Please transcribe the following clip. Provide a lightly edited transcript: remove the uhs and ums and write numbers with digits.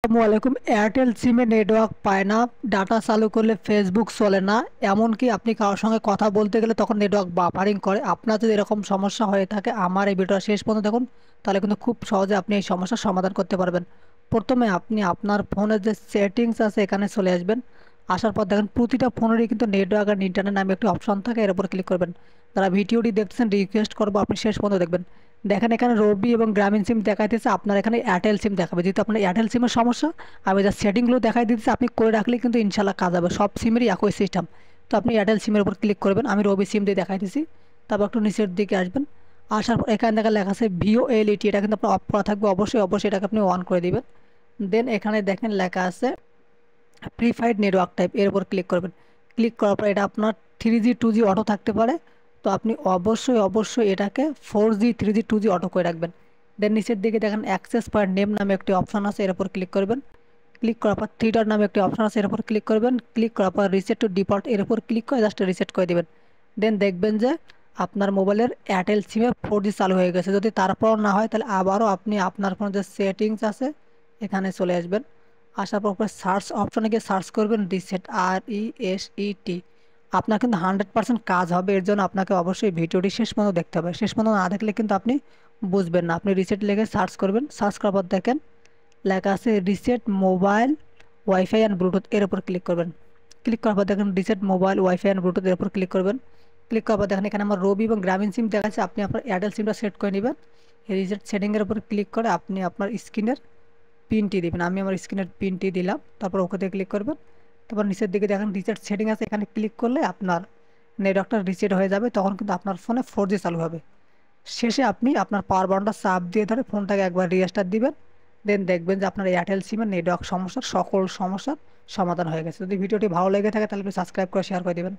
আসসালামু আলাইকুম। এয়ারটেল সিমে নেটওয়ার্ক পায় না, ডাটা চালু করলে ফেসবুক চলে না, এমনকি আপনি কারোর সঙ্গে কথা বলতে গেলে তখন নেটওয়ার্ক বাফারিং করে। আপনার যদি এরকম সমস্যা হয়ে থাকে আমার এই ভিডিওটা শেষ পর্যন্ত দেখুন, তাহলে কিন্তু খুব সহজে আপনি এই সমস্যার সমাধান করতে পারবেন। প্রথমে আপনি আপনার ফোনের যে সেটিংস আছে এখানে চলে আসবেন। আসার পর দেখেন প্রতিটা ফোনেরই কিন্তু নেটওয়ার্ক আর ইন্টারনেট নামে একটি অপশন থাকে, এর উপর ক্লিক করবেন। যারা ভিডিওটি দেখছেন রিকোয়েস্ট করবো আপনি শেষ পর্যন্ত দেখবেন। দেখেন এখানে রবি এবং গ্রামীণ সিম দেখাইতেছে, আপনার এখানে এয়ারটেল সিম দেখাবে। যেহেতু আপনার এয়ারটেল সিমের সমস্যা, আমি যা সেটিংগুলো দেখাই দিতেছি আপনি করে রাখলে কিন্তু ইনশাল্লাহ কাজ হবে। সব সিমেরই একই সিস্টেম। তো আপনি এয়ারটেল সিমের উপর ক্লিক করবেন, আমি রবি সিম দিয়ে দেখাই দিচ্ছি। তারপর একটু নিচের দিকে আসবেন। আসার পর এখানে দেখা লেখা আছে ভিওএলইটি, এটা কিন্তু আপনার অফ করা থাকবে, অবশ্যই অবশ্যই এটাকে আপনি অন করে দিবেন। দেন এখানে দেখেন লেখা আছে প্রিফাইড নেটওয়ার্ক টাইপ, এর উপর ক্লিক করবেন। ক্লিক করার পর এটা আপনার 3G 2G অটো থাকতে পারে, তো আপনি অবশ্যই অবশ্যই এটাকে 4G 3G 2G অটো করে রাখবেন। দেন নিচের দিকে দেখেন অ্যাক্সেস পয়েন্ট নেম নামে একটি অপশন আছে, এর উপর ক্লিক করবেন। ক্লিক করার পর থ্রি ডট নামে একটি অপশন আছে, এর উপর ক্লিক করবেন। ক্লিক করার পর রিসেট টু ডিফল্ট, এর উপর ক্লিক করে জাস্ট রিসেট করে দেবেন। দেন দেখবেন যে আপনার মোবাইলের এয়ারটেল সিমে 4G চালু হয়ে গেছে। যদি তারপর না হয় তাহলে আবারও আপনি আপনার ফোনে যে সেটিংস আছে এখানে চলে আসবেন। আসার পর সার্চ অপশনে গিয়ে সার্চ করবেন রিসেট, RESET। আপনার কিন্তু 100% কাজ হবে। এর জন্য আপনাকে অবশ্যই ভিডিওটি শেষ পর্যন্ত দেখতে হবে। শেষ পর্যন্ত না দেখলে কিন্তু আপনি বুঝবেন না। আপনি রিসেট লিখে সার্চ করবেন, সার্চ করার পর দেখেন লেখা আছে reset mobile wifi and Bluetooth, এর উপর ক্লিক করবেন। ক্লিক করার পর দেখেন reset mobile wifi and Bluetooth, এর উপর ক্লিক করবেন। ক্লিক করার পর দেখেন এখানে আমার রবি এবং গ্রামীণ সিম দেখাচ্ছে, আপনি আপনার এয়ারটেল সিমটা সেট করে নেবেন। এই রিসেট সেটিংয়ের উপর ক্লিক করে আপনি আপনার স্ক্রিনের পিনটি দিবেন। আমি আমার স্ক্রিনের পিনটি দিলাম, তারপর ওকেতে ক্লিক করবেন। তারপর নিচের দিকে দেখেন রিসেট সেটিং আছে, এখানে ক্লিক করলে আপনার নেটওয়ার্কটা রিসেট হয়ে যাবে, তখন কিন্তু আপনার ফোনে 4G চালু হবে। শেষে আপনি আপনার পাওয়ার বাটনটা চাপ দিয়ে ধরে ফোনটাকে একবার রিস্টার্ট দিবেন। দেন দেখবেন যে আপনার এয়ারটেল সিমের নেটওয়ার্ক সমস্যার সকল সমস্যার সমাধান হয়ে গেছে। যদি ভিডিওটি ভালো লেগে থাকে তাহলে সাবস্ক্রাইব করে শেয়ার করে দিবেন।